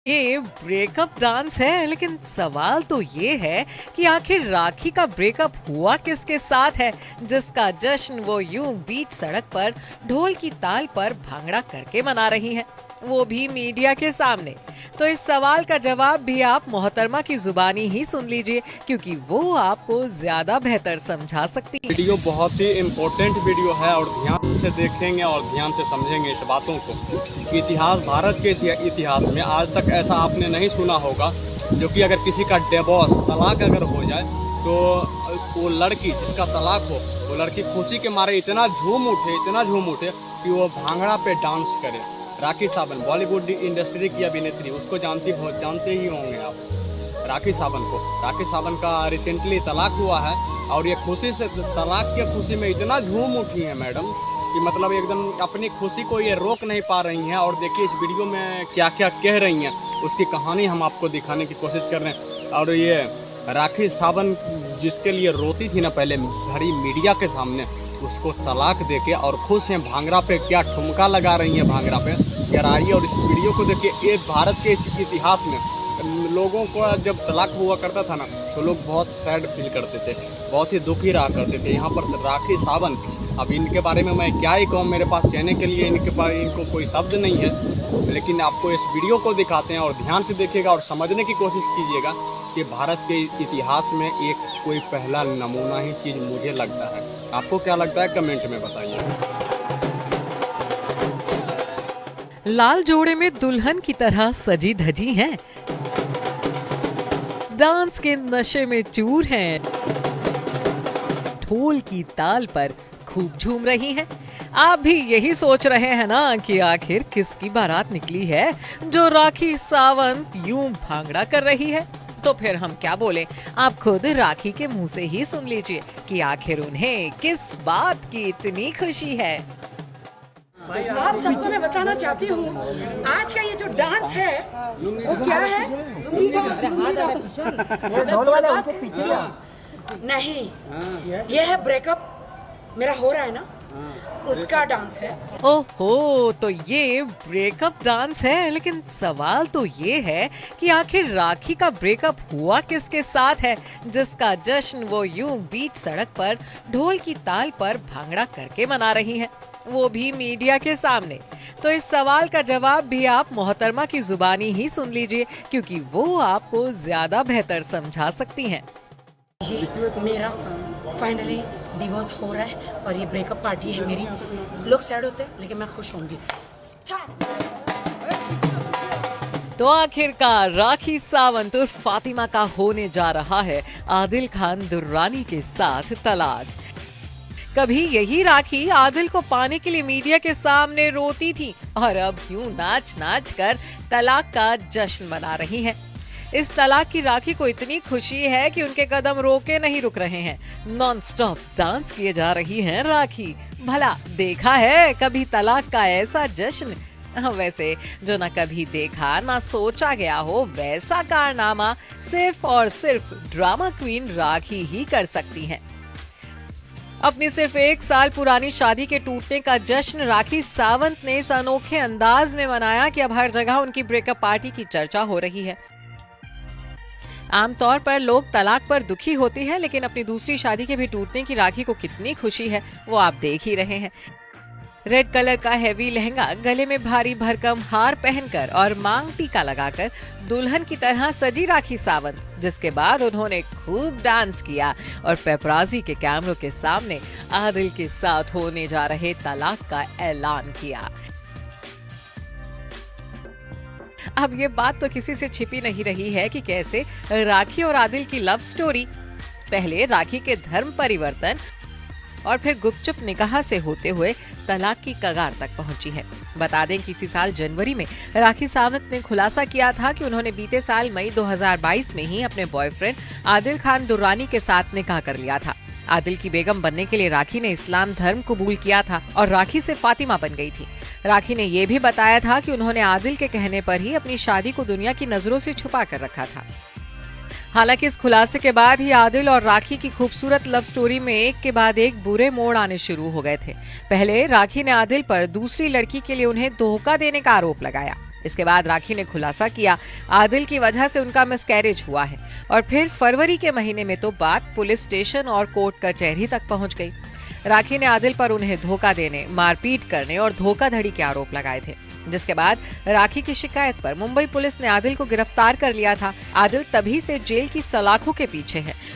ये breakup dance है, लेकिन सवाल तो ये है कि आखिर राखी का ब्रेकअप हुआ किसके साथ है, जिसका जश्न वो यूं बीच सड़क पर ढोल की ताल पर भांगड़ा करके मना रही हैं, वो भी मीडिया के सामने। तो इस सवाल का जवाब भी आप मोहतरमा की जुबानी ही सुन लीजिए, क्योंकि वो आपको ज्यादा बेहतर समझा सकती है। वीडियो बहुत ही इम्पोर्टेंट वीडियो है और ध्यान से देखेंगे और ध्यान से समझेंगे इस बातों को। इतिहास, भारत के इतिहास में आज तक ऐसा आपने नहीं सुना होगा जो कि अगर किसी का डिवोर्स, तलाक अगर हो जाए तो वो लड़की जिसका तलाक हो, वो लड़की खुशी के मारे इतना झूम उठे कि वो भांगड़ा पे डांस करे। राखी सावंत, बॉलीवुड इंडस्ट्री की अभिनेत्री, उसको जानते ही होंगे आप, राखी सावंत को। राखी सावंत का रिसेंटली तलाक हुआ है और ये खुशी से, तलाक की खुशी में इतना झूम उठी है मैडम कि मतलब एकदम अपनी खुशी को ये रोक नहीं पा रही हैं। और देखिए इस वीडियो में क्या क्या कह रही हैं, उसकी कहानी हम आपको दिखाने की कोशिश कर रहे हैं। और ये राखी सावंत जिसके लिए रोती थी ना पहले भरी मीडिया के सामने, उसको तलाक देके और खुश हैं, भांगड़ा पे क्या ठुमका लगा रही हैं, भांगड़ा पे गराइए। और इस वीडियो को देखिए, ये भारत के इतिहास में लोगों को जब तलाक हुआ करता था ना तो लोग बहुत सैड फील करते थे, बहुत ही दुखी रहा करते थे। यहाँ पर राखी सावंत, अब इनके बारे में मैं क्या ही कहूँ, मेरे पास कहने के लिए इनको कोई शब्द नहीं है। लेकिन आपको इस वीडियो को दिखाते हैं और ध्यान से देखिएगा और समझने की कोशिश कीजिएगा कि भारत के इतिहास में एक कोई पहला नमूना ही चीज़ मुझे लगता है। आपको क्या लगता है कमेंट में बताइए। लाल जोड़े में दुल्हन की तरह सजी धजी हैं, डांस के नशे में चूर हैं, ढोल की ताल पर खूब झूम रही हैं। आप भी यही सोच रहे हैं ना कि आखिर किसकी बारात निकली है जो राखी सावंत यूं भांगड़ा कर रही है। तो फिर हम क्या बोले, आप खुद राखी के मुंह से ही सुन लीजिए कि आखिर उन्हें किस बात की इतनी खुशी है। आप सबको मैं बताना चाहती हूँ, आज का ये जो डांस है वो क्या है? नहीं, ये है ब्रेकअप मेरा हो रहा है ना, उसका डांस है। ओहो, तो ये ब्रेकअप डांस है, लेकिन सवाल तो ये है कि आखिर राखी का ब्रेकअप हुआ किसके साथ है, जिसका जश्न वो यूं बीच सड़क पर ढोल की ताल पर भांगड़ा करके मना रही हैं, वो भी मीडिया के सामने। तो इस सवाल का जवाब भी आप मोहतरमा की जुबानी ही सुन लीजिए, क्योंकि वो आपको ज्यादा बेहतर समझा सकती हैं। ये मेरा फाइनली डिवोर्स हो रहा है और ये ब्रेकअप पार्टी है मेरी। लोग सैड होते हैं लेकिन मैं खुश होंगी। तो आखिरकार राखी सावंत और फातिमा का होने जा रहा है आदिल खान दुर्रानी के साथ तलाक। कभी यही राखी आदिल को पाने के लिए मीडिया के सामने रोती थी और अब यूं नाच नाच कर तलाक का जश्न मना रही हैं। इस तलाक की राखी को इतनी खुशी है कि उनके कदम रोके नहीं रुक रहे हैं, नॉन स्टॉप डांस किए जा रही हैं राखी। भला देखा है कभी तलाक का ऐसा जश्न? वैसे जो ना कभी देखा ना सोचा गया हो, वैसा कारनामा सिर्फ और सिर्फ ड्रामा क्वीन राखी ही कर सकती हैं। अपनी सिर्फ 1 साल पुरानी शादी के टूटने का जश्न राखी सावंत ने इस अनोखे अंदाज में मनाया कि अब हर जगह उनकी ब्रेकअप पार्टी की चर्चा हो रही है। आमतौर पर लोग तलाक पर दुखी होते हैं, लेकिन अपनी दूसरी शादी के भी टूटने की राखी को कितनी खुशी है वो आप देख ही रहे हैं। रेड कलर का हैवी लहंगा, गले में भारी भरकम हार पहनकर और मांग टीका लगाकर दुल्हन की तरह सजी राखी सावंत, जिसके बाद उन्होंने खूब डांस किया और पेपराजी के कैमरों के सामने आदिल के साथ होने जा रहे तलाक का ऐलान किया। अब ये बात तो किसी से छिपी नहीं रही है कि कैसे राखी और आदिल की लव स्टोरी पहले राखी के धर्म परिवर्तन और फिर गुपचुप निकाह से होते हुए तलाक की कगार तक पहुंची है। बता दें कि इसी साल जनवरी में राखी सावंत ने खुलासा किया था कि उन्होंने बीते साल मई 2022 में ही अपने बॉयफ्रेंड आदिल खान दुर्रानी के साथ निकाह कर लिया था। आदिल की बेगम बनने के लिए राखी ने इस्लाम धर्म कबूल किया था और राखी से फातिमा बन गई थी। राखी ने यह भी बताया था कि उन्होंने आदिल के कहने पर ही अपनी शादी को दुनिया की नजरों से छुपा कर रखा था। हालांकि इस खुलासे के बाद ही आदिल और राखी की खूबसूरत लव स्टोरी में एक के बाद एक बुरे मोड़ आने शुरू हो गए थे। पहले राखी ने आदिल पर दूसरी लड़की के लिए उन्हें धोखा देने का आरोप लगाया। इसके बाद राखी ने खुलासा किया आदिल की वजह से उनका मिसकैरेज हुआ है और फिर फरवरी के महीने में तो बात पुलिस स्टेशन और कोर्ट कचहरी तक पहुंच गई। राखी ने आदिल पर उन्हें धोखा देने, मारपीट करने और धोखाधड़ी के आरोप लगाए थे, जिसके बाद राखी की शिकायत पर मुंबई पुलिस ने आदिल को गिरफ्तार कर लिया था। आदिल तभी से जेल की सलाखों के पीछे है